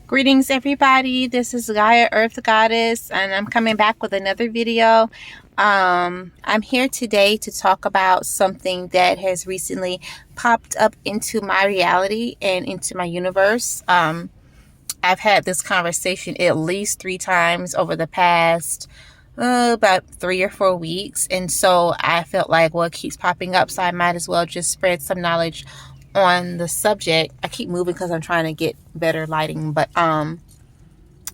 Greetings, everybody. This is Gaia Earth Goddess, and I'm coming back with another video. I'm here today to talk about something that has recently popped up into my reality and into my universe. I've had this conversation at least 3 times over the past about 3 or 4 weeks, and so I felt like, well, it keeps popping up, so I might as well just spread some knowledge on the subject. I keep moving because I'm trying to get better lighting, but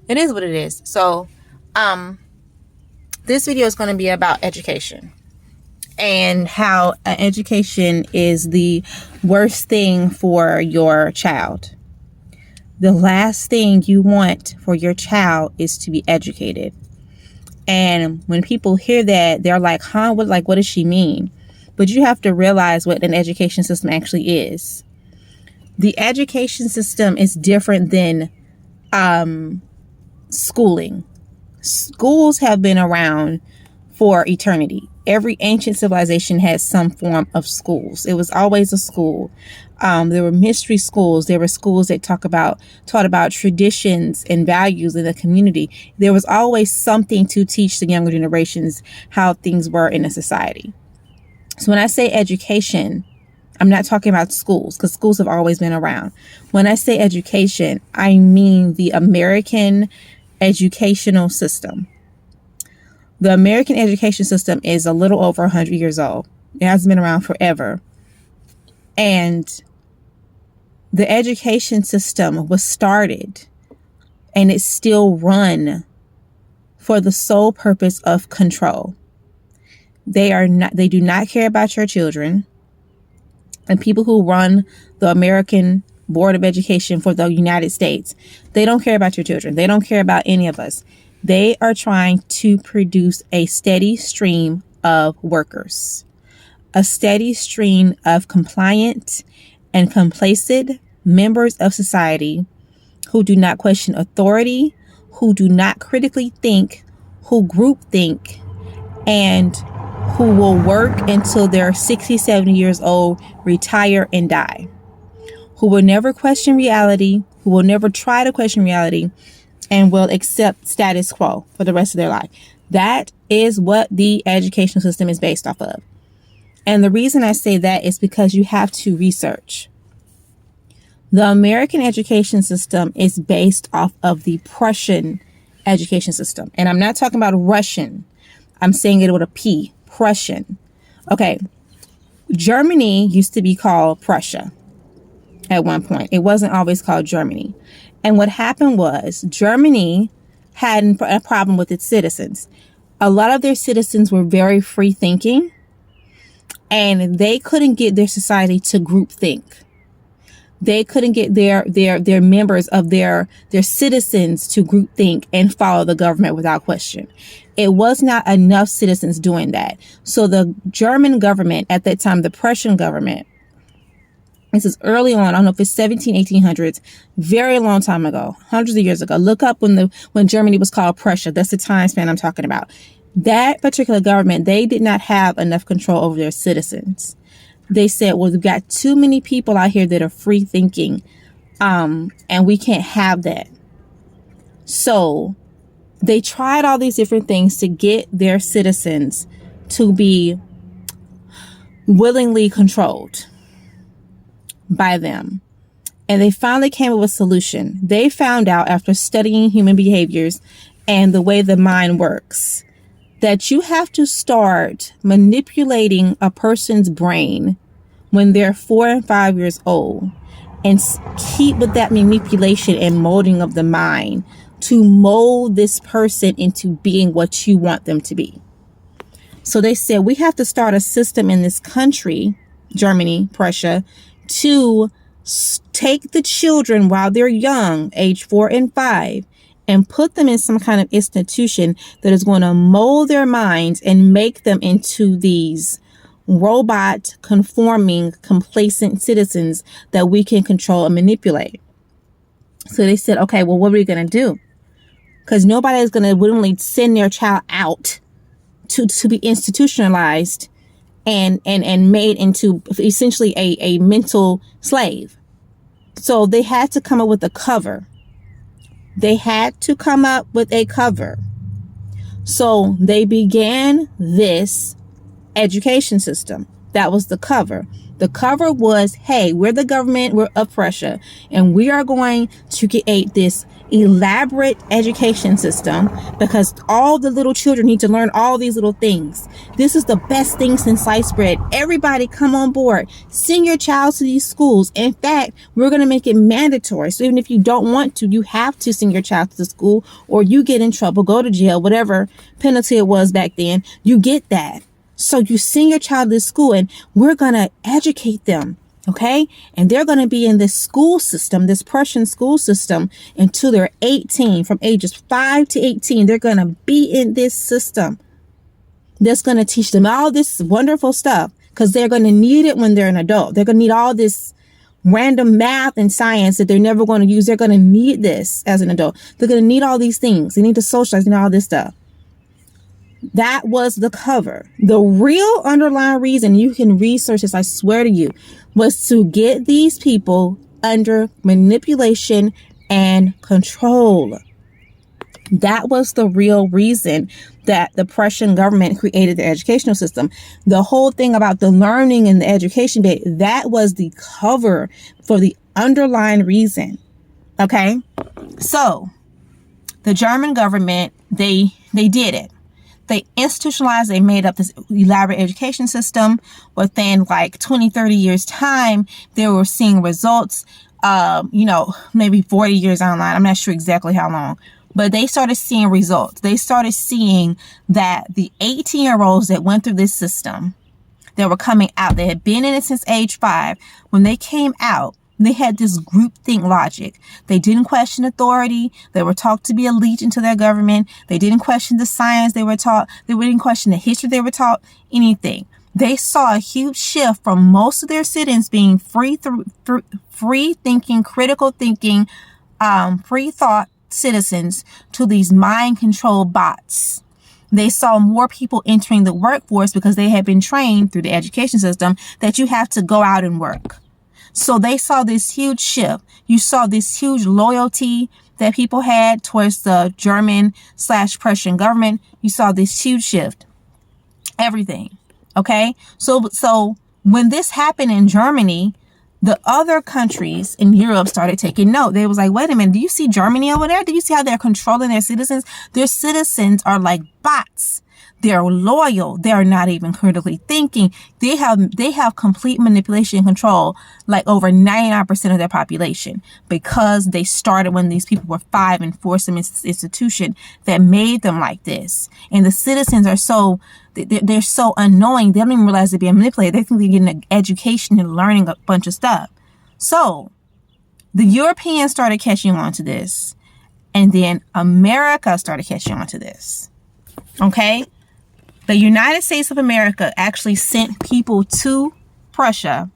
it is what it is. So this video is going to be about education and how education is the worst thing for your child. The last thing you want for your child is to be educated. And when people hear that, they're like, what does she mean? But you have to realize what an education system actually is. The education system is different than schooling. Schools have been around for eternity. Every ancient civilization had some form of schools. It was always a school. There were mystery schools. There were schools that taught about traditions and values in the community. There was always something to teach the younger generations how things were in a society. So when I say education, I'm not talking about schools, because schools have always been around. When I say education, I mean the American educational system. The American education system is a little over 100 years old. It hasn't been around forever. And the education system was started, and it's still run for the sole purpose of control. They do not care about your children. And people who run the American Board of Education for the United States, they don't care about your children. They don't care about any of us. They are trying to produce a steady stream of workers, a steady stream of compliant and complacent members of society who do not question authority, who do not critically think, who group think, and who will work until they're 60, 70 years old, retire, and die. Who will never question reality, who will never try to question reality, and will accept status quo for the rest of their life. That is what the educational system is based off of. And the reason I say that is because you have to research. The American education system is based off of the Prussian education system. And I'm not talking about Russian. I'm saying it with a P. Prussian. Okay. Germany used to be called Prussia at one point. It wasn't always called Germany. And what happened was Germany had a problem with its citizens. A lot of their citizens were very free thinking, and they couldn't get their society to group think. They couldn't get their members of their citizens to group think and follow the government without question. It was not enough citizens doing that. So the German government at that time, the Prussian government, this is early on, I don't know if it's 1800s, very long time ago, hundreds of years ago. Look up when Germany was called Prussia. That's the time span I'm talking about. That particular government, they did not have enough control over their citizens. They said, well, we've got too many people out here that are free thinking, and we can't have that. So they tried all these different things to get their citizens to be willingly controlled by them. And they finally came up with a solution. They found out, after studying human behaviors and the way the mind works, that you have to start manipulating a person's brain when they're 4 and 5 years old, and keep with that manipulation and molding of the mind to mold this person into being what you want them to be. So they said, we have to start a system in this country, Germany, Prussia, to take the children while they're young, age 4 and 5, and put them in some kind of institution that is going to mold their minds and make them into these robot conforming, complacent citizens that we can control and manipulate. So they said, okay, well, what are we going to do? Because nobody is going to willingly send their child out to be institutionalized and made into essentially a mental slave. So they had to come up with a cover They had to come up with a cover. So they began this education system. That was the cover. The cover was, hey, we're the government, we're of Prussia, and we are going to create this elaborate education system because all the little children need to learn all these little things. This is the best thing since sliced bread. Everybody come on board. Send your child to these schools. In fact, we're going to make it mandatory. So even if you don't want to, you have to send your child to the school or you get in trouble, go to jail, whatever penalty it was back then, you get that. So you send your child to school and we're going to educate them. Okay. And they're going to be in this school system, this Prussian school system until they're 18, from ages 5 to 18. They're going to be in this system that's going to teach them all this wonderful stuff because they're going to need it when they're an adult. They're going to need all this random math and science that they're never going to use. They're going to need this as an adult. They're going to need all these things. They need to socialize and all this stuff. That was the cover. The real underlying reason, you can research this, I swear to you, was to get these people under manipulation and control. That was the real reason that the Prussian government created the educational system. The whole thing about the learning and the education bit, that was the cover for the underlying reason. Okay? So, the German government, they did it. They institutionalized, they made up this elaborate education system. Within like 20, 30 years time, they were seeing results, maybe 40 years online. I'm not sure exactly how long, but they started seeing results. They started seeing that the 18-year-olds that went through this system, that were coming out, they had been in it since age 5. When they came out, they had this groupthink logic. They didn't question authority. They were taught to be allegiant to their government. They didn't question the science they were taught. They didn't question the history they were taught, anything. They saw a huge shift from most of their citizens being free thinking, critical thinking, free thought citizens to these mind control bots. They saw more people entering the workforce because they had been trained through the education system that you have to go out and work. So they saw this huge shift. You saw this huge loyalty that people had towards the German/Prussian government. You saw this huge shift. Everything. Okay. So when this happened in Germany, the other countries in Europe started taking note. They was like, wait a minute, do you see Germany over there? Do you see how they're controlling their citizens? Their citizens are like bots. They're loyal. They're not even critically thinking. They have complete manipulation and control, like over 99% of their population, because they started when these people were 5 and forced them into this institution that made them like this. And the citizens are they're so unknowing. They don't even realize they're being manipulated. They think they're getting an education and learning a bunch of stuff. So the Europeans started catching on to this. And then America started catching on to this. Okay. The United States of America actually sent people to Prussia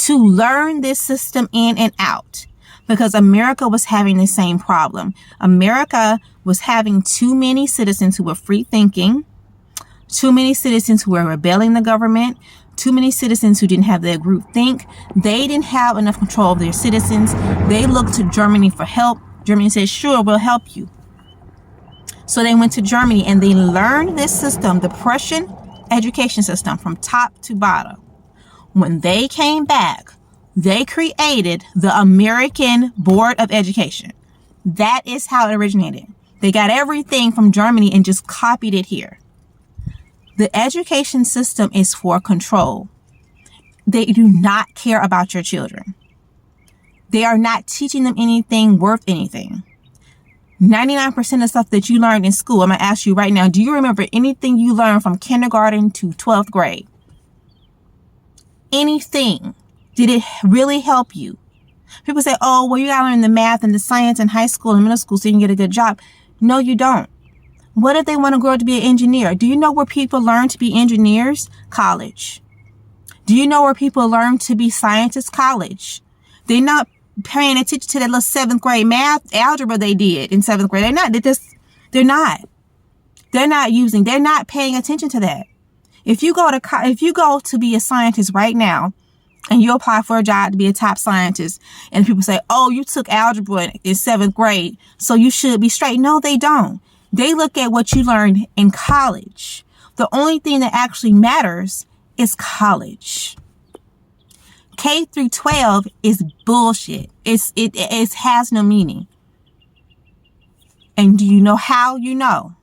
to learn this system in and out because America was having the same problem. America was having too many citizens who were free thinking, too many citizens who were rebelling the government, too many citizens who didn't have their group think. They didn't have enough control of their citizens. They looked to Germany for help. Germany said, sure, we'll help you. So they went to Germany and they learned this system, the Prussian education system, from top to bottom. When they came back, they created the American Board of Education. That is how it originated. They got everything from Germany and just copied it here. The education system is for control. They do not care about your children. They are not teaching them anything worth anything. 99% of stuff that you learned in school, I'm going to ask you right now, do you remember anything you learned from kindergarten to 12th grade? Anything? Did it really help you? People say, oh, well, you got to learn the math and the science in high school and middle school so you can get a good job. No, you don't. What if they want to grow up to be an engineer? Do you know where people learn to be engineers? College. Do you know where people learn to be scientists? College. They're not paying attention to that little 7th grade math algebra they did in 7th grade. They're not paying attention to that. If you go to be a scientist right now and you apply for a job to be a top scientist, and people say, oh, you took algebra in 7th grade, so you should be straight. No, they don't. They look at what you learned in college. The only thing that actually matters is college. K through 12 is bullshit. It has no meaning. And do you know how you know?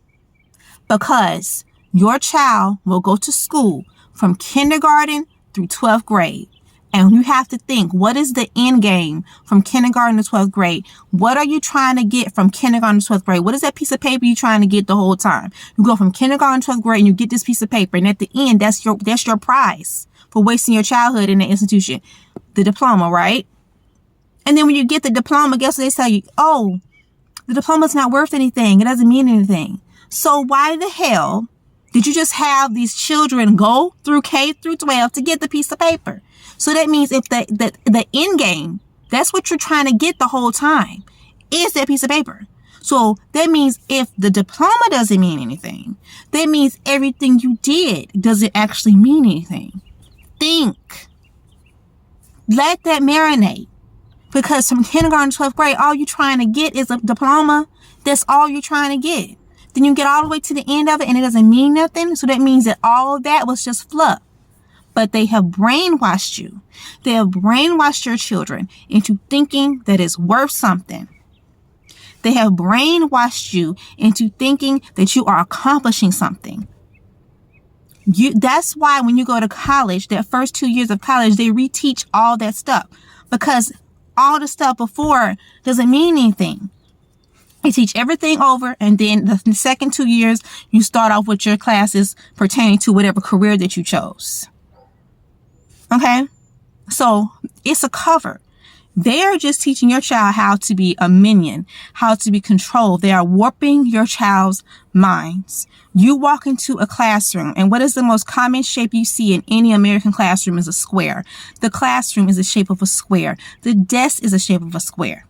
Because your child will go to school from kindergarten through 12th grade. And you have to think, what is the end game from kindergarten to 12th grade? What are you trying to get from kindergarten to 12th grade? What is that piece of paper you're trying to get the whole time? You go from kindergarten to 12th grade and you get this piece of paper. And at the end, that's your prize for wasting your childhood in the institution. The diploma, right? And then when you get the diploma, guess what they tell you? Oh, the diploma's not worth anything. It doesn't mean anything. So why the hell did you just have these children go through K through 12 to get the piece of paper? So that means if the end game, that's what you're trying to get the whole time, is that piece of paper. So that means if the diploma doesn't mean anything, that means everything you did doesn't actually mean anything. Think. Let that marinate. Because from kindergarten to 12th grade, all you're trying to get is a diploma. That's all you're trying to get. Then you get all the way to the end of it and it doesn't mean nothing. So that means that all of that was just fluff. But they have brainwashed you. They have brainwashed your children into thinking that it's worth something. They have brainwashed you into thinking that you are accomplishing something. That's why when you go to college, that first 2 years of college, they reteach all that stuff. Because all the stuff before doesn't mean anything. They teach everything over, and then the second 2 years, you start off with your classes pertaining to whatever career that you chose. Okay? So it's a cover. They are just teaching your child how to be a minion, how to be controlled. They are warping your child's minds. You walk into a classroom, and what is the most common shape you see in any American classroom is a square. The classroom is the shape of a square. The desk is the shape of a square.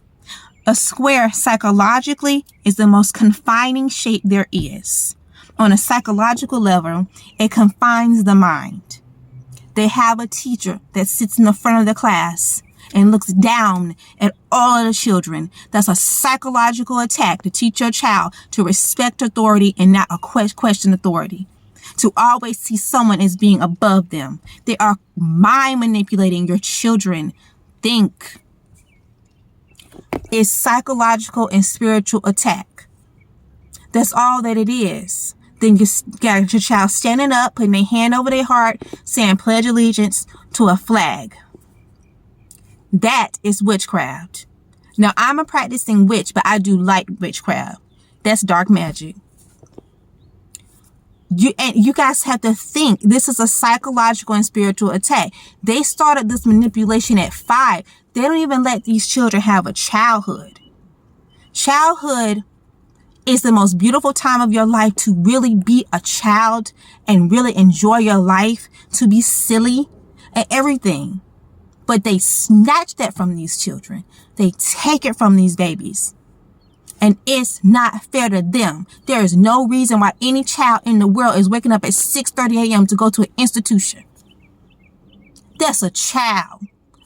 A square psychologically is the most confining shape there is. On a psychological level, it confines the mind. They have a teacher that sits in the front of the class and looks down at all of the children. That's a psychological attack to teach your child to respect authority and not question authority. To always see someone as being above them. They are mind manipulating your children. Think. It's psychological and spiritual attack. That's all that it is. Then you got your child standing up, putting their hand over their heart, saying pledge allegiance to a flag. That is witchcraft. Now, I'm a practicing witch, but I do light witchcraft. That's dark magic. You guys have to think this is a psychological and spiritual attack. They started this manipulation at 5. They don't even let these children have a childhood. Childhood is the most beautiful time of your life to really be a child and really enjoy your life, to be silly and everything. But they snatch that from these children. They take it from these babies. And it's not fair to them. There is no reason why any child in the world is waking up at 6:30 a.m. to go to an institution. That's a child.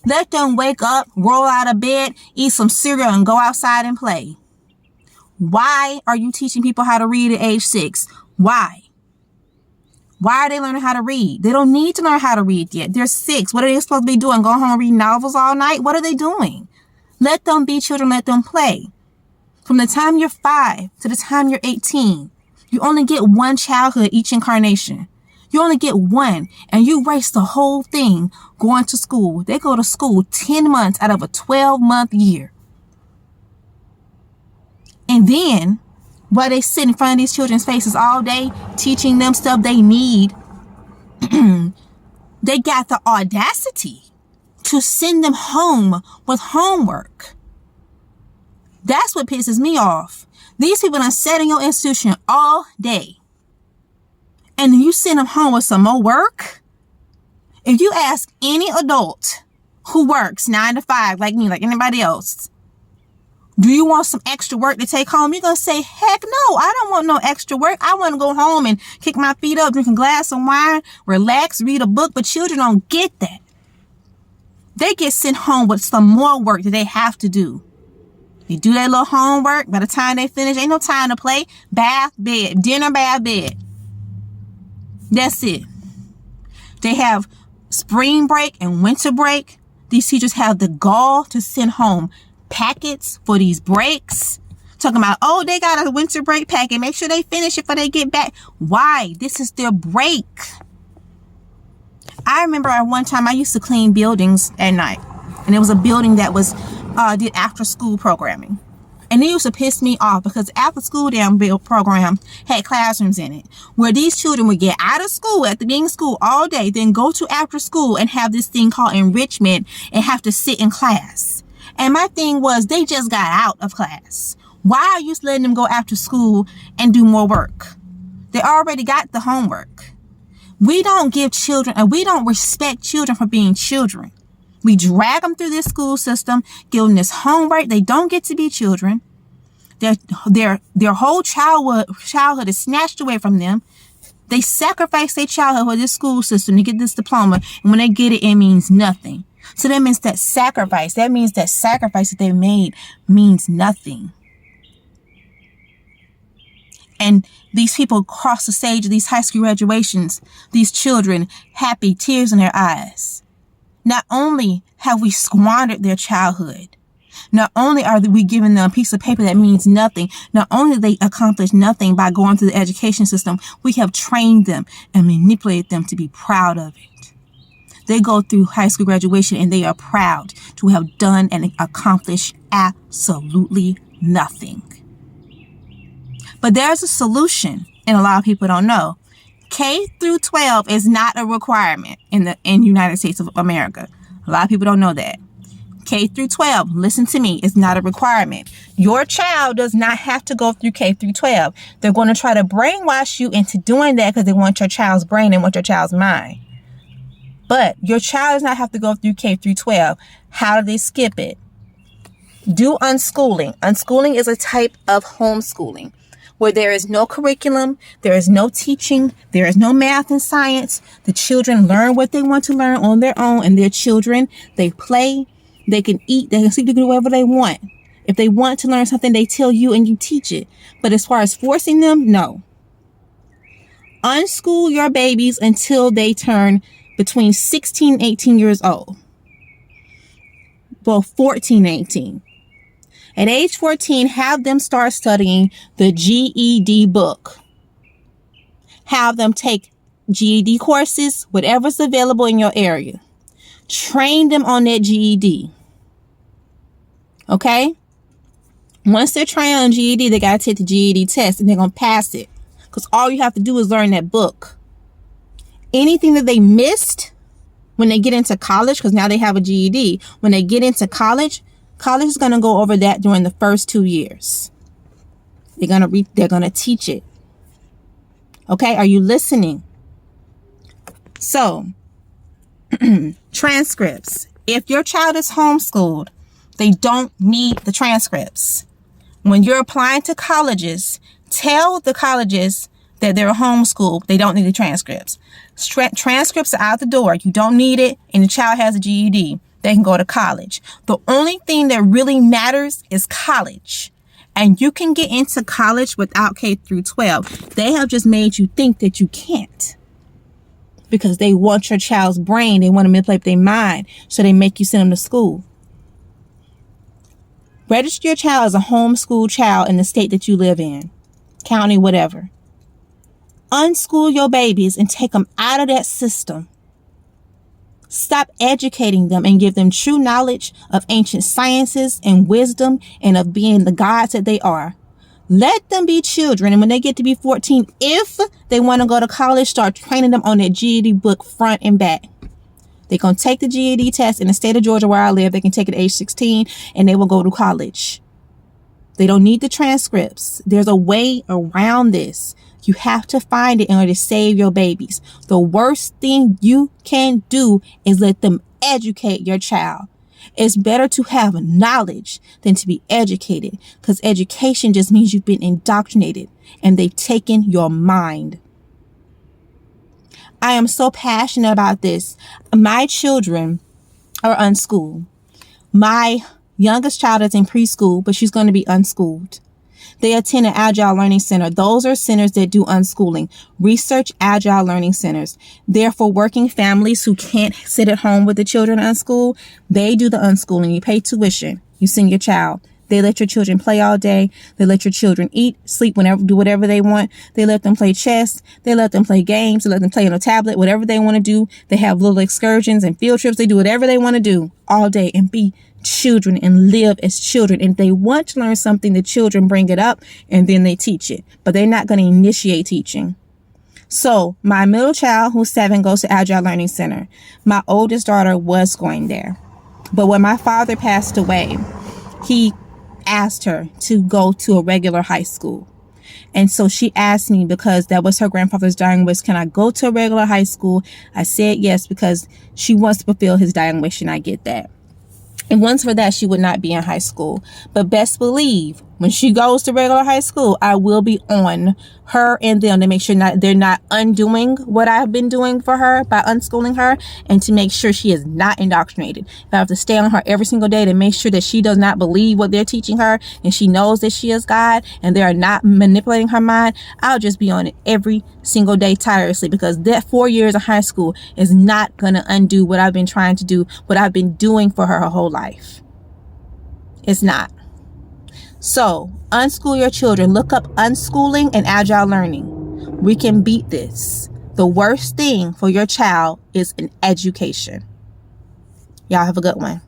Let them wake up, roll out of bed, eat some cereal, and go outside and play. Why are you teaching people how to read at age 6? Why? Why are they learning how to read? They don't need to learn how to read yet. They're 6. What are they supposed to be doing? Go home and read novels all night? What are they doing? Let them be children. Let them play. From the time you're 5 to the time you're 18, you only get one childhood each incarnation. You only get one, and you waste the whole thing going to school. They go to school 10 months out of a 12-month year. And then, while they sit in front of these children's faces all day, teaching them stuff they need, they got the audacity to send them home with homework. That's what pisses me off. These people done sat in your institution all day, and then you send them home with some more work. If you ask any adult who works 9 to 5, like me, like anybody else, do you want some extra work to take home? You're going to say, heck no, I don't want no extra work. I want to go home and kick my feet up, drink a glass of wine, relax, read a book. But children don't get that. they get sent home with some more work that they have to do. They do their little homework. By the time they finish, ain't no time to play. Bath, bed, dinner, bath, bed. That's it. They have spring break and winter break. These teachers have the gall to send home packets for these breaks. Talking about, oh, they got a winter break packet. Make sure they finish it before they get back. Why? This is their break. I remember at one time I used to clean buildings at night. And it was a building that was did after school programming. And it used to piss me off because after school damn program had classrooms in it where these children would get out of school at the beginning of school all day, then go to after school and have this thing called enrichment and have to sit in class. And my thing was, they just got out of class. Why are you letting them go after school and do more work? They already got the homework. We don't give children, and we don't respect children for being children. We drag them through this school system, give them this homework. They don't get to be children. Their whole childhood is snatched away from them. They sacrifice their childhood for this school system to get this diploma. And when they get it, it means nothing. So that means that sacrifice that they made means nothing. And these people cross the stage of these high school graduations, these children, happy, tears in their eyes. Not only have we squandered their childhood, not only are we giving them a piece of paper that means nothing, not only they accomplish nothing by going through the education system, we have trained them and manipulated them to be proud of it. They go through high school graduation and they are proud to have done and accomplished absolutely nothing. But there's a solution, and a lot of people don't know. K through 12 is not a requirement in the United States of America. A lot of people don't know that. K through 12, listen to me, is not a requirement. Your child does not have to go through K through 12. They're going to try to brainwash you into doing that because they want your child's brain and want your child's mind. But your child does not have to go through K through 12. How do they skip it? Do unschooling. Unschooling is a type of homeschooling where there is no curriculum, there is no teaching, there is no math and science. The children learn what they want to learn on their own, and their children, they play, they can eat, they can sleep, they can do whatever they want. If they want to learn something, they tell you and you teach it. But as far as forcing them, no. Unschool your babies until they turn between 16 and 18 years old. Well, 14, 18. At age 14, have them start studying the GED book. Have them take GED courses, whatever's available in your area. Train them on that GED. Okay? Once they're trained on GED, they got to take the GED test and they're going to pass it. Because all you have to do is learn that book. Anything that they missed when they get into college, because now they have a GED, when they get into college is going to go over that during the first 2 years. They're going to teach it. Okay? Are you listening? So, transcripts. If your child is homeschooled, they don't need the transcripts. When you're applying to colleges, tell the colleges that they're homeschooled. They don't need the transcripts. Transcripts are out the door. You don't need it, and the child has a GED. They can go to college. The only thing that really matters is college. And you can get into college without K through 12. They have just made you think that you can't. Because they want your child's brain. They want to manipulate their mind. So they make you send them to school. Register your child as a homeschool child in the state that you live in. County, whatever. Unschool your babies and take them out of that system. Stop educating them and give them true knowledge of ancient sciences and wisdom and of being the gods that they are. Let them be children. And when they get to be 14, if they want to go to college, start training them on that GED book front and back. They're going to take the GED test in the state of Georgia where I live. They can take it at age 16 and they will go to college. They don't need the transcripts. There's a way around this. You have to find it in order to save your babies. The worst thing you can do is let them educate your child. It's better to have knowledge than to be educated, because education just means you've been indoctrinated and they've taken your mind. I am so passionate about this. My children or unschooled. My youngest child is in preschool, but she's going to be unschooled. They attend an Agile Learning Center. Those are centers that do unschooling. Research Agile Learning Centers. They're for working families who can't sit at home with the children unschooled. They do the unschooling. You pay tuition. You send your child. They let your children play all day. They let your children eat, sleep, whenever, do whatever they want. They let them play chess. They let them play games. They let them play on a tablet, whatever they want to do. They have little excursions and field trips. They do whatever they want to do all day and be children and live as children. And if they want to learn something, the children bring it up and then they teach it. But they're not going to initiate teaching. So my middle child, who's 7, goes to Agile Learning Center. My oldest daughter was going there. But when my father passed away, he asked her to go to a regular high school. And so she asked me, because that was her grandfather's dying wish, can I go to a regular high school? I said yes, because she wants to fulfill his dying wish, and I get that. And once for that, she would not be in high school. But best believe, when she goes to regular high school, I will be on her and them to make sure they're not undoing what I've been doing for her by unschooling her, and to make sure she is not indoctrinated. If I have to stay on her every single day to make sure that she does not believe what they're teaching her, and she knows that she is God and they are not manipulating her mind, I'll just be on it every single day tirelessly, because that 4 years of high school is not going to undo what I've been trying to do, what I've been doing for her whole life. It's not. So, unschool your children. Look up unschooling and agile learning. We can beat this. The worst thing for your child is an education. Y'all have a good one.